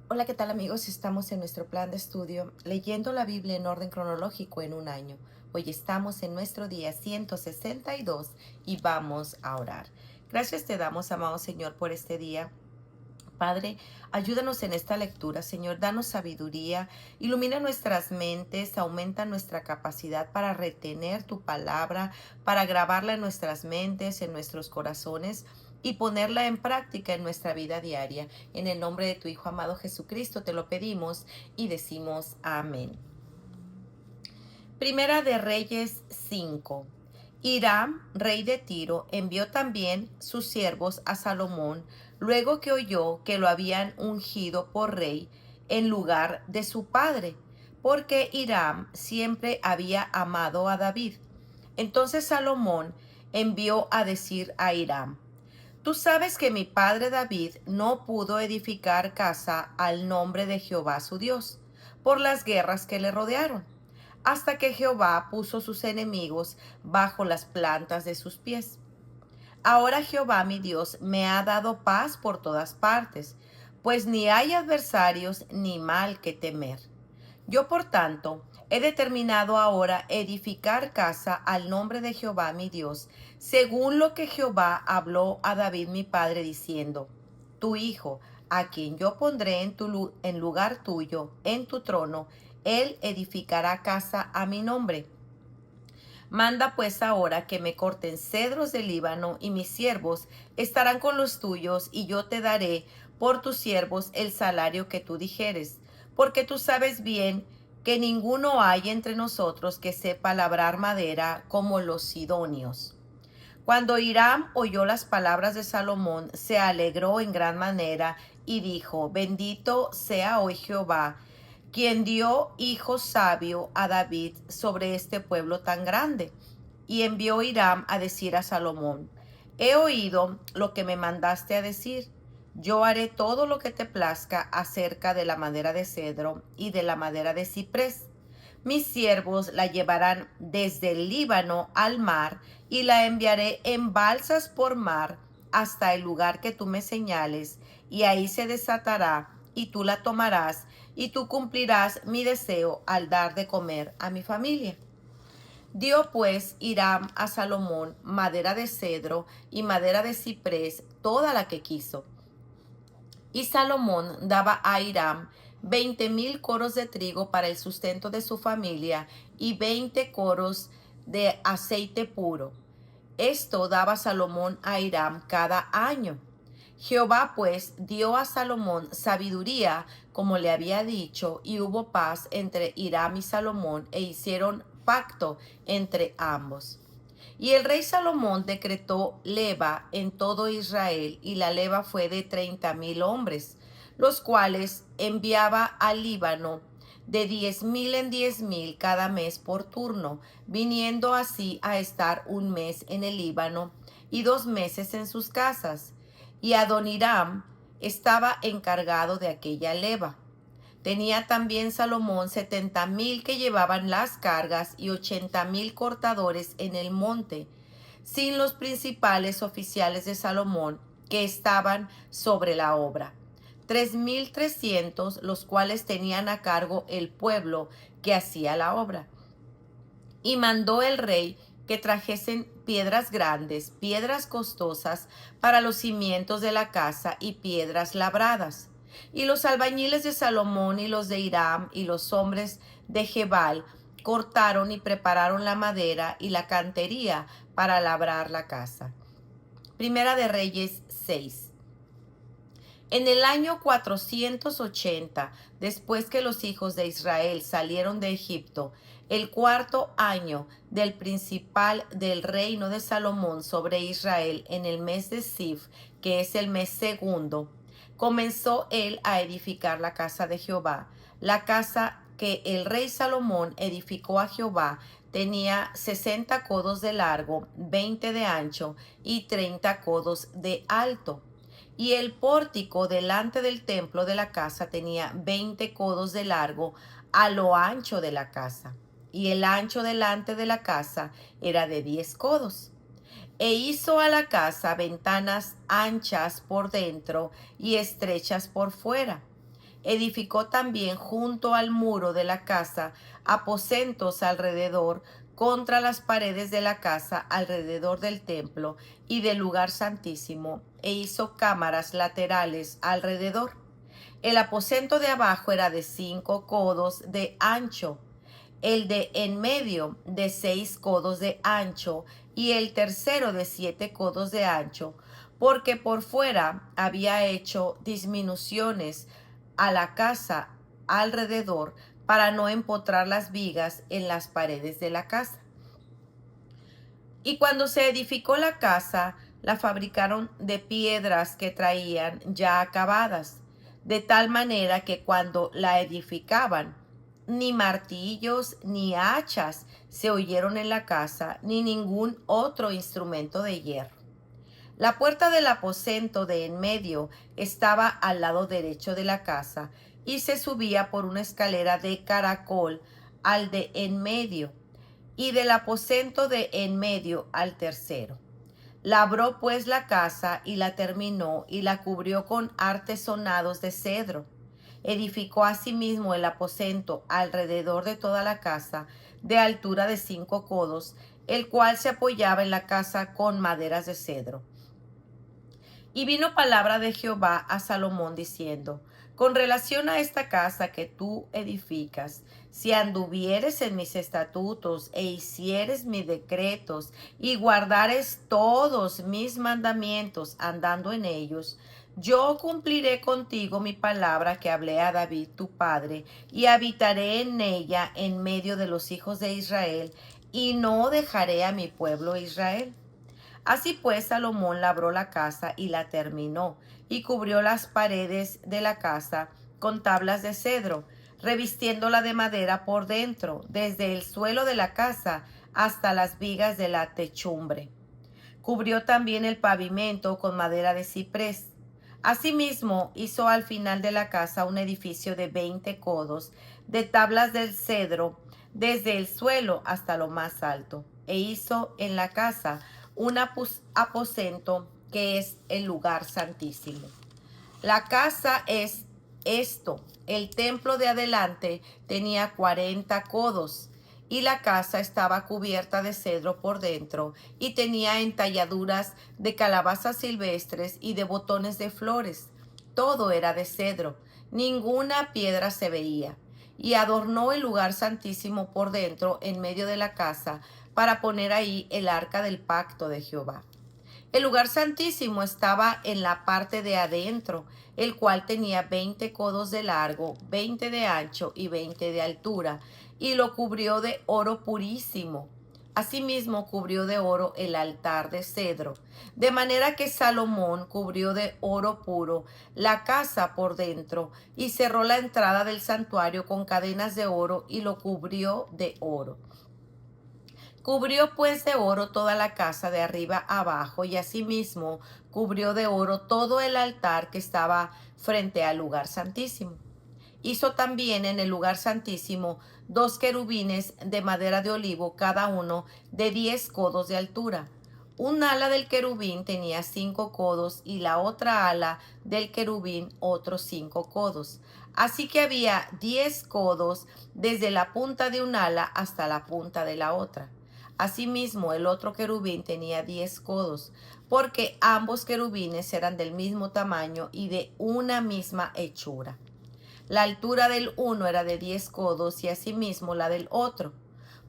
Hola, ¿qué tal amigos? Estamos en nuestro plan de estudio leyendo la Biblia en orden cronológico en un año. Hoy estamos en nuestro día 162 y vamos a orar. Gracias te damos, amado Señor, por este día. Padre, ayúdanos en esta lectura, Señor, danos sabiduría, ilumina nuestras mentes, aumenta nuestra capacidad para retener tu palabra, para grabarla en nuestras mentes, en nuestros corazones y ponerla en práctica en nuestra vida diaria. En el nombre de tu Hijo amado Jesucristo te lo pedimos y decimos amén. Primera de Reyes 5. Hiram, rey de Tiro, envió también sus siervos a Salomón, luego que oyó que lo habían ungido por rey en lugar de su padre, porque Hiram siempre había amado a David. Entonces Salomón envió a decir a Hiram: Tú sabes que mi padre David no pudo edificar casa al nombre de Jehová su Dios, por las guerras que le rodearon, hasta que Jehová puso sus enemigos bajo las plantas de sus pies. Ahora Jehová mi Dios me ha dado paz por todas partes, pues ni hay adversarios ni mal que temer. Yo, por tanto, he determinado ahora edificar casa al nombre de Jehová mi Dios, según lo que Jehová habló a David mi padre, diciendo: Tu hijo, a quien yo pondré en lugar tuyo, en tu trono, él edificará casa a mi nombre. Manda pues ahora que me corten cedros del Líbano, y mis siervos estarán con los tuyos, y yo te daré por tus siervos el salario que tú dijeres, porque tú sabes bien que ninguno hay entre nosotros que sepa labrar madera como los sidonios. Cuando Hiram oyó las palabras de Salomón, se alegró en gran manera y dijo: Bendito sea hoy Jehová, quien dio hijo sabio a David sobre este pueblo tan grande. Y envió Hiram a decir a Salomón: He oído lo que me mandaste a decir. Yo haré todo lo que te plazca acerca de la madera de cedro y de la madera de ciprés. Mis siervos la llevarán desde el Líbano al mar, y la enviaré en balsas por mar hasta el lugar que tú me señales, y ahí se desatará, y tú la tomarás, y tú cumplirás mi deseo al dar de comer a mi familia. Dio pues Hiram a Salomón madera de cedro y madera de ciprés, toda la que quiso. Y Salomón daba a Hiram 20,000 coros de trigo para el sustento de su familia y 20 coros de aceite puro. Esto daba Salomón a Hiram cada año. Jehová pues dio a Salomón sabiduría, como le había dicho, y hubo paz entre Hiram y Salomón, e hicieron pacto entre ambos. Y el rey Salomón decretó leva en todo Israel, y la leva fue de 30,000 hombres, los cuales enviaba al Líbano de 10,000 en 10,000 cada mes por turno, viniendo así a estar un mes en el Líbano y 2 meses en sus casas. Y Adoniram estaba encargado de aquella leva. Tenía también Salomón 70,000 que llevaban las cargas y 80,000 cortadores en el monte, sin los principales oficiales de Salomón que estaban sobre la obra. 3,300 los cuales tenían a cargo el pueblo que hacía la obra. Y mandó el rey que trajesen piedras grandes, piedras costosas para los cimientos de la casa y piedras labradas. Y los albañiles de Salomón y los de Hiram y los hombres de Gebal cortaron y prepararon la madera y la cantería para labrar la casa. Primera de Reyes 6. En el año 480, después que los hijos de Israel salieron de Egipto, el cuarto año del principal del reino de Salomón sobre Israel, en el mes de Sif, que es el mes segundo, comenzó él a edificar la casa de Jehová. La casa que el rey Salomón edificó a Jehová tenía 60 codos de largo, 20 de ancho y 30 codos de alto. Y el pórtico delante del templo de la casa tenía 20 codos de largo a lo ancho de la casa, y el ancho delante de la casa era de 10 codos. E hizo a la casa ventanas anchas por dentro y estrechas por fuera. Edificó también junto al muro de la casa aposentos alrededor, contra las paredes de la casa, alrededor del templo y del lugar santísimo, e hizo cámaras laterales alrededor. El aposento de abajo era de 5 codos de ancho, el de en medio de 6 codos de ancho, y el tercero de 7 codos de ancho, porque por fuera había hecho disminuciones a la casa alrededor para no empotrar las vigas en las paredes de la casa. Y cuando se edificó la casa, la fabricaron de piedras que traían ya acabadas, de tal manera que cuando la edificaban, ni martillos ni hachas se oyeron en la casa, ni ningún otro instrumento de hierro. La puerta del aposento de en medio estaba al lado derecho de la casa, y se subía por una escalera de caracol al de en medio, y del aposento de en medio al tercero. Labró pues la casa y la terminó y la cubrió con artesonados de cedro. Edificó asimismo el aposento alrededor de toda la casa, de altura de 5 codos, el cual se apoyaba en la casa con maderas de cedro. Y vino palabra de Jehová a Salomón diciendo: con relación a esta casa que tú edificas, si anduvieres en mis estatutos e hicieres mis decretos y guardares todos mis mandamientos andando en ellos, yo cumpliré contigo mi palabra que hablé a David tu padre, y habitaré en ella en medio de los hijos de Israel, y no dejaré a mi pueblo Israel. Así pues, Salomón labró la casa y la terminó, y cubrió las paredes de la casa con tablas de cedro, revistiéndola de madera por dentro, desde el suelo de la casa hasta las vigas de la techumbre. Cubrió también el pavimento con madera de ciprés. Asimismo, hizo al final de la casa un edificio de 20 codos, de tablas del cedro, desde el suelo hasta lo más alto. E hizo en la casa un aposento que es el lugar santísimo. La casa es esto: el templo de adelante tenía 40 codos, y la casa estaba cubierta de cedro por dentro, y tenía entalladuras de calabazas silvestres y de botones de flores. Todo era de cedro, ninguna piedra se veía. Y adornó el lugar santísimo por dentro en medio de la casa, para poner ahí el arca del pacto de Jehová. El lugar santísimo estaba en la parte de adentro, el cual tenía 20 codos de largo, 20 de ancho y 20 de altura, y lo cubrió de oro purísimo. Asimismo cubrió de oro el altar de cedro, de manera que Salomón cubrió de oro puro la casa por dentro, y cerró la entrada del santuario con cadenas de oro, y lo cubrió de oro. Cubrió pues de oro toda la casa de arriba abajo, y asimismo cubrió de oro todo el altar que estaba frente al lugar santísimo. Hizo también en el lugar santísimo 2 querubines de madera de olivo, cada uno de 10 codos de altura. Un ala del querubín tenía 5 codos, y la otra ala del querubín otros 5 codos. Así que había 10 codos desde la punta de un ala hasta la punta de la otra. Asimismo, el otro querubín tenía 10 codos, porque ambos querubines eran del mismo tamaño y de una misma hechura. La altura del uno era de 10 codos, y asimismo la del otro.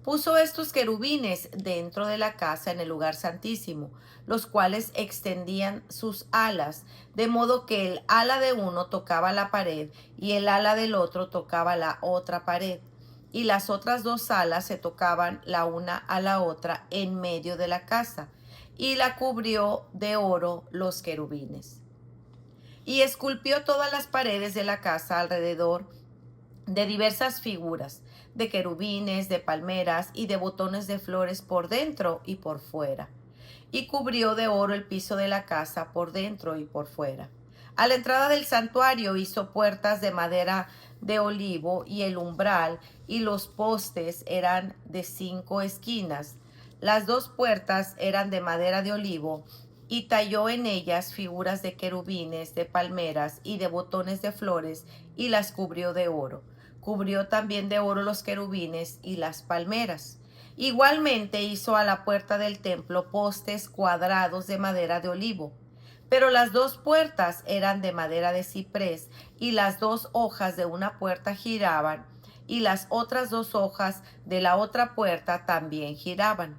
Puso estos querubines dentro de la casa en el lugar santísimo, los cuales extendían sus alas, de modo que el ala de uno tocaba la pared y el ala del otro tocaba la otra pared, y las otras 2 alas se tocaban la una a la otra en medio de la casa, y la cubrió de oro los querubines. Y esculpió todas las paredes de la casa alrededor de diversas figuras, de querubines, de palmeras y de botones de flores por dentro y por fuera. Y cubrió de oro el piso de la casa por dentro y por fuera. A la entrada del santuario hizo puertas de madera de olivo, y el umbral y los postes eran de 5 esquinas. Las 2 puertas eran de madera de olivo, y talló en ellas figuras de querubines, de palmeras y de botones de flores, y las cubrió de oro. Cubrió también de oro los querubines y las palmeras. Igualmente hizo a la puerta del templo postes cuadrados de madera de olivo. Pero las dos puertas eran de madera de ciprés, y las dos hojas de una puerta giraban, y las otras dos hojas de la otra puerta también giraban.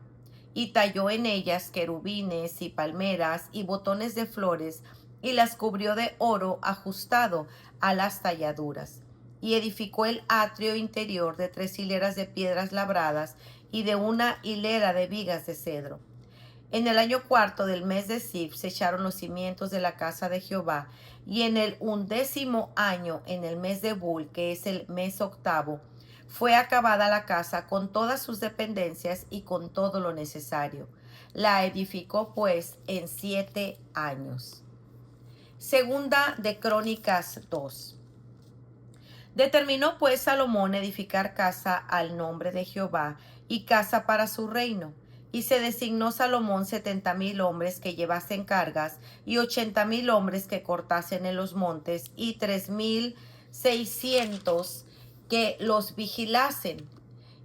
Y talló en ellas querubines y palmeras y botones de flores, y las cubrió de oro ajustado a las talladuras. Y edificó el atrio interior de 3 hileras de piedras labradas y de una hilera de vigas de cedro. En el año cuarto del mes de Zif se echaron los cimientos de la casa de Jehová, y en el 11º año, en el mes de Bul, que es el mes octavo, fue acabada la casa con todas sus dependencias y con todo lo necesario. La edificó pues en 7 años. Segunda de Crónicas 2. Determinó pues Salomón edificar casa al nombre de Jehová y casa para su reino. Y se designó Salomón 70,000 hombres que llevasen cargas, y 80,000 hombres que cortasen en los montes, y 3,600 que los vigilasen.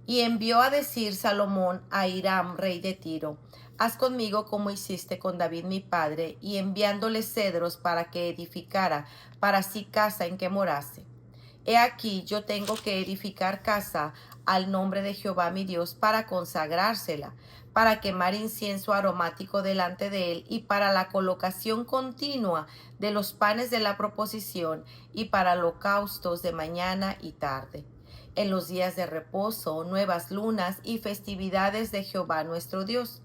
Y envió a decir Salomón a Hiram, rey de Tiro: haz conmigo como hiciste con David mi padre, y enviándole cedros para que edificara para sí casa en que morase. He aquí, yo tengo que edificar casa al nombre de Jehová mi Dios para consagrársela, para quemar incienso aromático delante de él, y para la colocación continua de los panes de la proposición, y para holocaustos de mañana y tarde, en los días de reposo, nuevas lunas y festividades de Jehová nuestro Dios,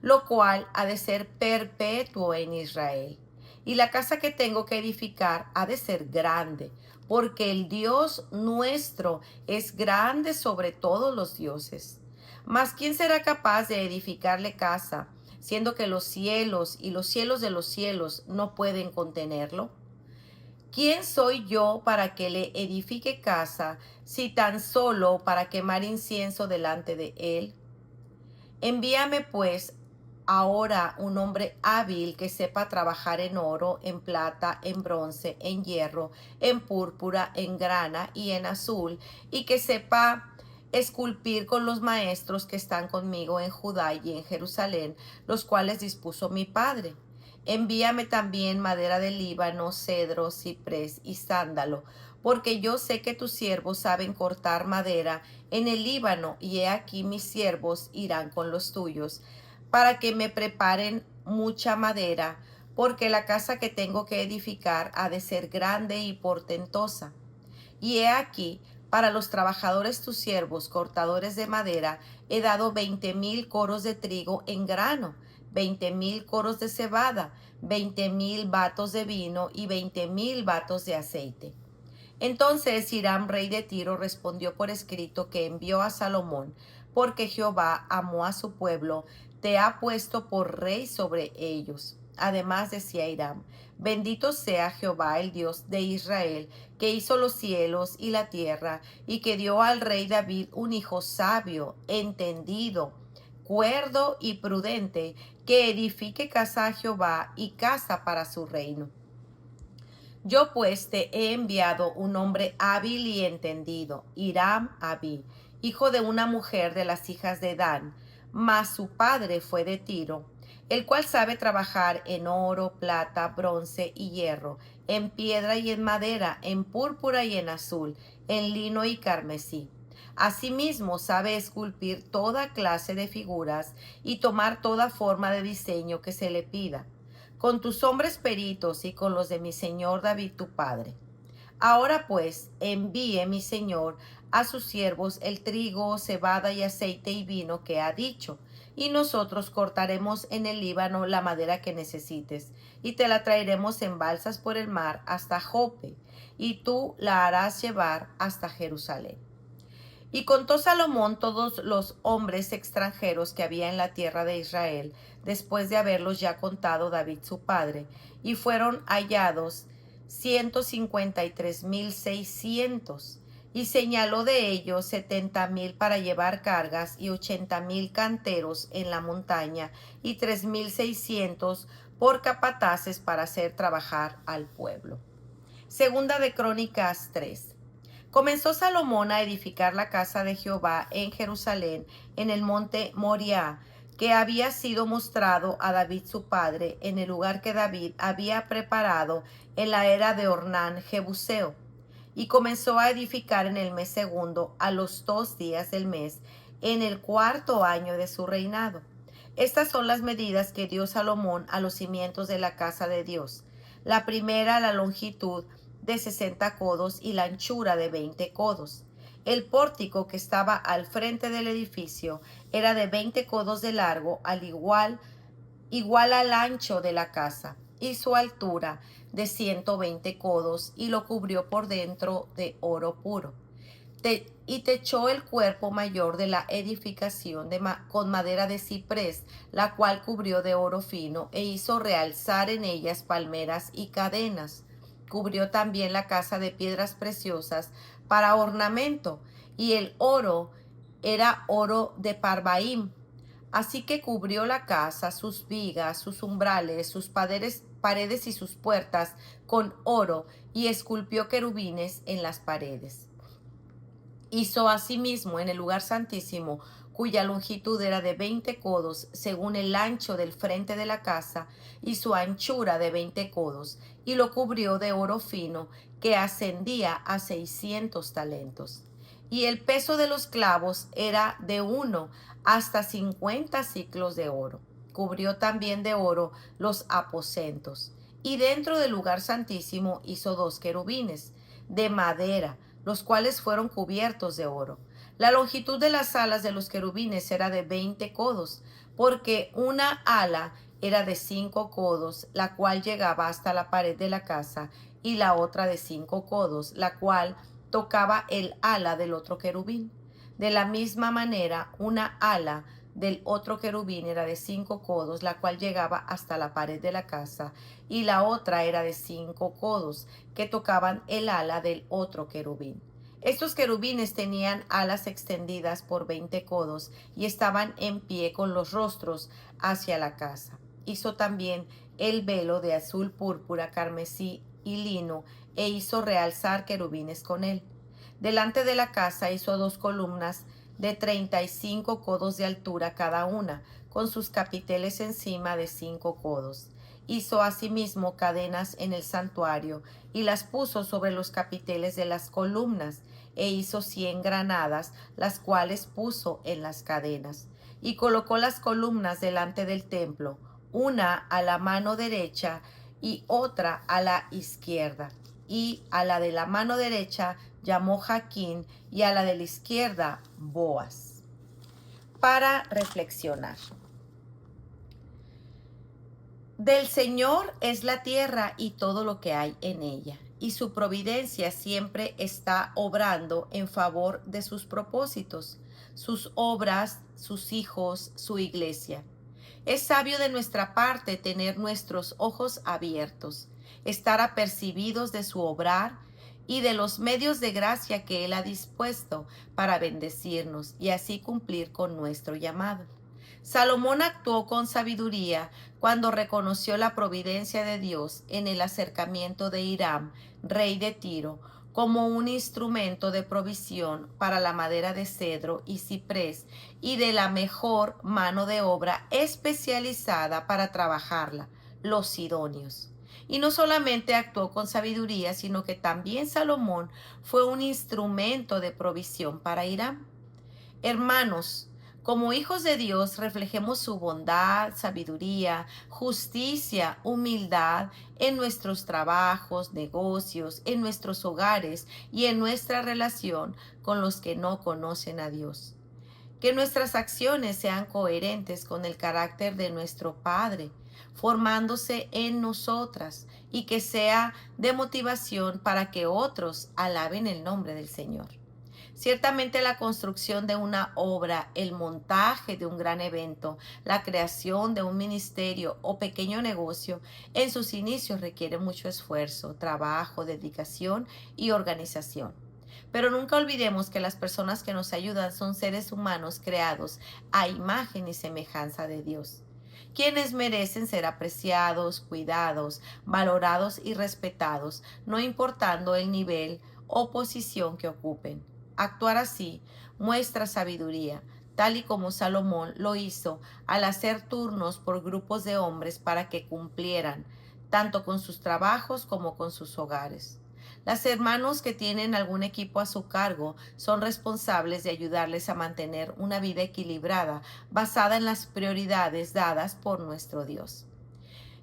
lo cual ha de ser perpetuo en Israel. Y la casa que tengo que edificar ha de ser grande, porque el Dios nuestro es grande sobre todos los dioses. Mas ¿quién será capaz de edificarle casa, siendo que los cielos y los cielos de los cielos no pueden contenerlo? ¿Quién soy yo para que le edifique casa, si tan solo para quemar incienso delante de él? Envíame pues ahora un hombre hábil que sepa trabajar en oro, en plata, en bronce, en hierro, en púrpura, en grana y en azul, y que sepa esculpir con los maestros que están conmigo en Judá y en Jerusalén, los cuales dispuso mi padre. Envíame también madera de Líbano, cedro, ciprés y sándalo, porque yo sé que tus siervos saben cortar madera en el Líbano, y he aquí mis siervos irán con los tuyos, para que me preparen mucha madera, porque la casa que tengo que edificar ha de ser grande y portentosa. Y he aquí, para los trabajadores tus siervos, cortadores de madera, he dado 20,000 coros de trigo en grano, 20,000 coros de cebada, 20,000 batos de vino y 20,000 batos de aceite. Entonces Hiram, rey de Tiro, respondió por escrito que envió a Salomón, porque Jehová amó a su pueblo, te ha puesto por rey sobre ellos. Además decía Hiram: bendito sea Jehová, el Dios de Israel, que hizo los cielos y la tierra, y que dio al rey David un hijo sabio, entendido, cuerdo y prudente, que edifique casa a Jehová y casa para su reino. Yo pues te he enviado un hombre hábil y entendido, Hiram Abí, hijo de una mujer de las hijas de Dan, mas su padre fue de Tiro, el cual sabe trabajar en oro, plata, bronce y hierro, en piedra y en madera, en púrpura y en azul, en lino y carmesí. Asimismo sabe esculpir toda clase de figuras y tomar toda forma de diseño que se le pida, con tus hombres peritos y con los de mi señor David tu padre. Ahora pues envíe mi señor a sus siervos el trigo, cebada y aceite y vino que ha dicho, y nosotros cortaremos en el Líbano la madera que necesites, y te la traeremos en balsas por el mar hasta Jope, y tú la harás llevar hasta Jerusalén. Y contó Salomón todos los hombres extranjeros que había en la tierra de Israel, después de haberlos ya contado David su padre, y fueron hallados 153,600. Y señaló de ellos 70,000 para llevar cargas, y 80,000 canteros en la montaña, y 3,600 por capataces para hacer trabajar al pueblo. Segunda de Crónicas 3. Comenzó Salomón a edificar la casa de Jehová en Jerusalén, en el monte Moriah, que había sido mostrado a David su padre, en el lugar que David había preparado en la era de Ornán Jebuseo. Y comenzó a edificar en el mes segundo, a los 2 días del mes, en el 4º año de su reinado. Estas son las medidas que dio Salomón a los cimientos de la casa de Dios. La primera, la longitud de 60 codos y la anchura de 20 codos. El pórtico que estaba al frente del edificio era de 20 codos de largo, igual al ancho de la casa, y su altura de 120 codos, y lo cubrió por dentro de oro puro. Y techó el cuerpo mayor de la edificación con madera de ciprés, la cual cubrió de oro fino, e hizo realzar en ellas palmeras y cadenas. Cubrió también la casa de piedras preciosas para ornamento, y el oro era oro de Parvaim. Así que cubrió la casa, sus vigas, sus umbrales, sus paredes y sus puertas con oro, y esculpió querubines en las paredes. Hizo asimismo en el lugar santísimo, cuya longitud era de 20 codos, según el ancho del frente de la casa, y su anchura de 20 codos, y lo cubrió de oro fino, que ascendía a 600 talentos. Y el peso de los clavos era de 1 hasta 50 siclos de oro. Cubrió también de oro los aposentos. Y dentro del lugar santísimo hizo 2 querubines de madera, los cuales fueron cubiertos de oro. La longitud de las alas de los querubines era de 20 codos, porque una ala era de 5 codos, la cual llegaba hasta la pared de la casa, y la otra de 5 codos, la cual tocaba el ala del otro querubín. De la misma manera, una ala del otro querubín era de 5 codos, la cual llegaba hasta la pared de la casa, y la otra era de 5 codos, que tocaban el ala del otro querubín. Estos querubines tenían alas extendidas por 20 codos y estaban en pie con los rostros hacia la casa. Hizo también el velo de azul púrpura, carmesí y lino, e hizo realzar querubines con él. Delante de la casa hizo 2 columnas de 35 codos de altura cada una, con sus capiteles encima de 5 codos. Hizo asimismo cadenas en el santuario, y las puso sobre los capiteles de las columnas, e hizo 100 granadas, las cuales puso en las cadenas. Y colocó las columnas delante del templo, una a la mano derecha y otra a la izquierda. Y a la de la mano derecha llamó Jaquín, y a la de la izquierda Boaz. Para reflexionar. Del Señor es la tierra y todo lo que hay en ella, y su providencia siempre está obrando en favor de sus propósitos, sus obras, sus hijos, su iglesia. Es sabio de nuestra parte tener nuestros ojos abiertos, estar apercibidos de su obrar y de los medios de gracia que Él ha dispuesto para bendecirnos y así cumplir con nuestro llamado. Salomón actuó con sabiduría cuando reconoció la providencia de Dios en el acercamiento de Hiram, rey de Tiro, como un instrumento de provisión para la madera de cedro y ciprés y de la mejor mano de obra especializada para trabajarla, los sidonios. Y no solamente actuó con sabiduría, sino que también Salomón fue un instrumento de provisión para Hiram. Hermanos, como hijos de Dios, reflejemos su bondad, sabiduría, justicia, humildad en nuestros trabajos, negocios, en nuestros hogares y en nuestra relación con los que no conocen a Dios. Que nuestras acciones sean coherentes con el carácter de nuestro Padre, formándose en nosotras, y que sea de motivación para que otros alaben el nombre del Señor. Ciertamente la construcción de una obra, el montaje de un gran evento, la creación de un ministerio o pequeño negocio, en sus inicios requiere mucho esfuerzo, trabajo, dedicación y organización. Pero nunca olvidemos que las personas que nos ayudan son seres humanos creados a imagen y semejanza de Dios. quienes merecen ser apreciados, cuidados, valorados y respetados, no importando el nivel o posición que ocupen. Actuar así muestra sabiduría, tal y como Salomón lo hizo al hacer turnos por grupos de hombres para que cumplieran, tanto con sus trabajos como con sus hogares. Las hermanos que tienen algún equipo a su cargo son responsables de ayudarles a mantener una vida equilibrada basada en las prioridades dadas por nuestro Dios.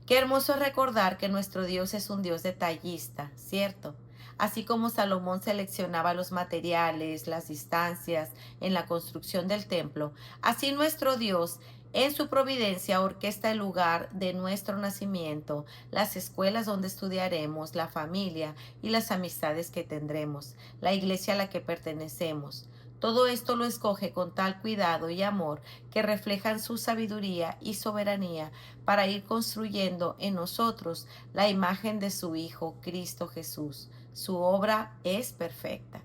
Qué hermoso recordar que nuestro Dios es un Dios detallista, ¿cierto? Así como Salomón seleccionaba los materiales, las distancias en la construcción del templo, así nuestro Dios en su providencia orquesta el lugar de nuestro nacimiento, las escuelas donde estudiaremos, la familia y las amistades que tendremos, la iglesia a la que pertenecemos. Todo esto lo escoge con tal cuidado y amor que reflejan su sabiduría y soberanía para ir construyendo en nosotros la imagen de su Hijo, Cristo Jesús. Su obra es perfecta.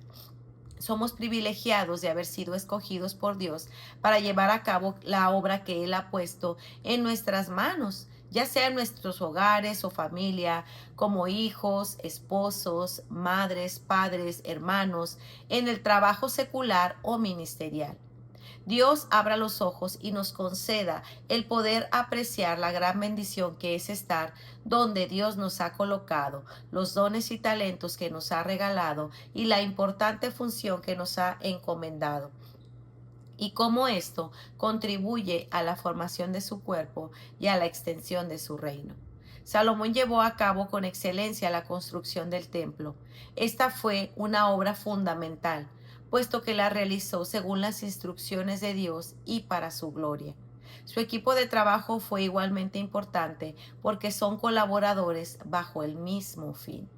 Somos privilegiados de haber sido escogidos por Dios para llevar a cabo la obra que Él ha puesto en nuestras manos, ya sea en nuestros hogares o familia, como hijos, esposos, madres, padres, hermanos, en el trabajo secular o ministerial. Dios abra los ojos y nos conceda el poder apreciar la gran bendición que es estar donde Dios nos ha colocado, los dones y talentos que nos ha regalado y la importante función que nos ha encomendado. Y cómo esto contribuye a la formación de su cuerpo y a la extensión de su reino. Salomón llevó a cabo con excelencia la construcción del templo. Esta fue una obra fundamental, puesto que la realizó según las instrucciones de Dios y para su gloria. Su equipo de trabajo fue igualmente importante porque son colaboradores bajo el mismo fin.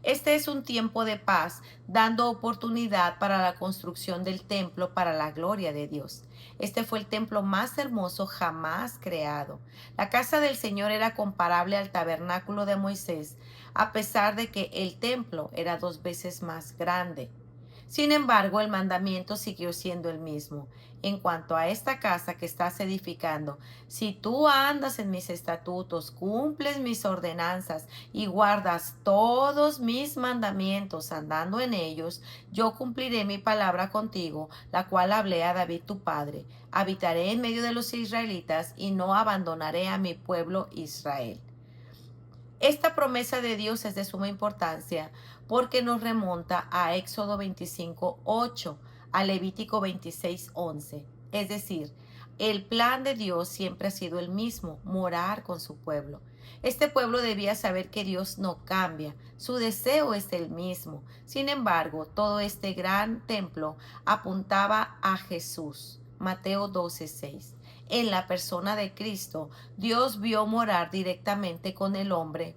Este es un tiempo de paz, dando oportunidad para la construcción del templo para la gloria de Dios. Este fue el templo más hermoso jamás creado. La casa del Señor era comparable al tabernáculo de Moisés, a pesar de que el templo era 2 veces más grande. Sin embargo, el mandamiento siguió siendo el mismo. En cuanto a esta casa que estás edificando, si tú andas en mis estatutos, cumples mis ordenanzas y guardas todos mis mandamientos andando en ellos, yo cumpliré mi palabra contigo, la cual hablé a David tu padre. Habitaré en medio de los israelitas y no abandonaré a mi pueblo Israel. Esta promesa de Dios es de suma importancia porque nos remonta a Éxodo 25:8, a Levítico 26:11. Es decir, el plan de Dios siempre ha sido el mismo, morar con su pueblo. Este pueblo debía saber que Dios no cambia, su deseo es el mismo. Sin embargo, todo este gran templo apuntaba a Jesús. Mateo 12:6. En la persona de Cristo, Dios vio morar directamente con el hombre.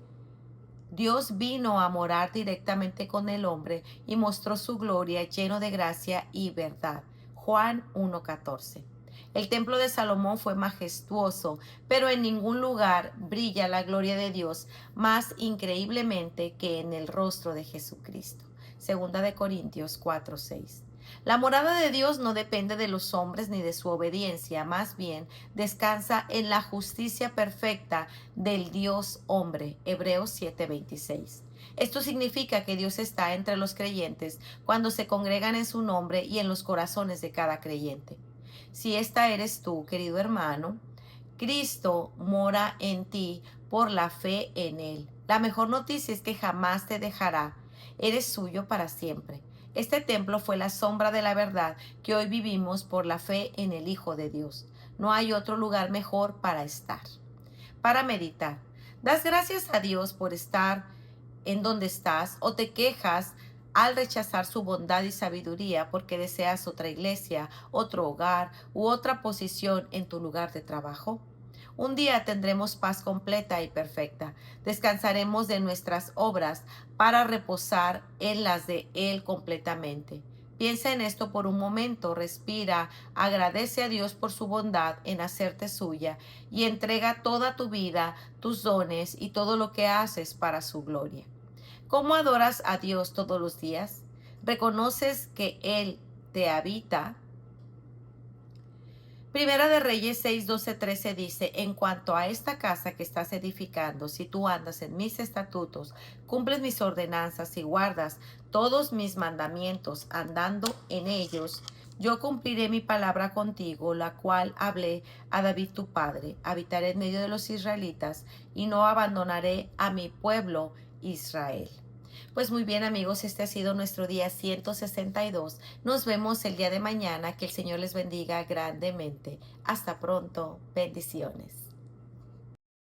Dios vino a morar directamente con el hombre y mostró su gloria lleno de gracia y verdad. Juan 1:14. El templo de Salomón fue majestuoso, pero en ningún lugar brilla la gloria de Dios más increíblemente que en el rostro de Jesucristo. Segunda de Corintios 4:6. La morada de Dios no depende de los hombres ni de su obediencia, más bien descansa en la justicia perfecta del Dios hombre. Hebreos 7:26. Esto significa que Dios está entre los creyentes cuando se congregan en su nombre y en los corazones de cada creyente. Si esta eres tú, querido hermano, Cristo mora en ti por la fe en Él. La mejor noticia es que jamás te dejará. Eres suyo para siempre. Este templo fue la sombra de la verdad que hoy vivimos por la fe en el Hijo de Dios. No hay otro lugar mejor para estar. Para meditar. ¿Das gracias a Dios por estar en donde estás o te quejas al rechazar su bondad y sabiduría porque deseas otra iglesia, otro hogar u otra posición en tu lugar de trabajo? Un día tendremos paz completa y perfecta. Descansaremos de nuestras obras para reposar en las de Él completamente. Piensa en esto por un momento, respira, agradece a Dios por su bondad en hacerte suya y entrega toda tu vida, tus dones y todo lo que haces para su gloria. ¿Cómo adoras a Dios todos los días? ¿Reconoces que Él te habita? Primera de Reyes 6, 12, 13 dice, en cuanto a esta casa que estás edificando, si tú andas en mis estatutos, cumples mis ordenanzas y guardas todos mis mandamientos andando en ellos, yo cumpliré mi palabra contigo, la cual hablé a David tu padre. Habitaré en medio de los israelitas y no abandonaré a mi pueblo Israel. Pues muy bien amigos, este ha sido nuestro día 162. Nos vemos el día de mañana. Que el Señor les bendiga grandemente. Hasta pronto. Bendiciones.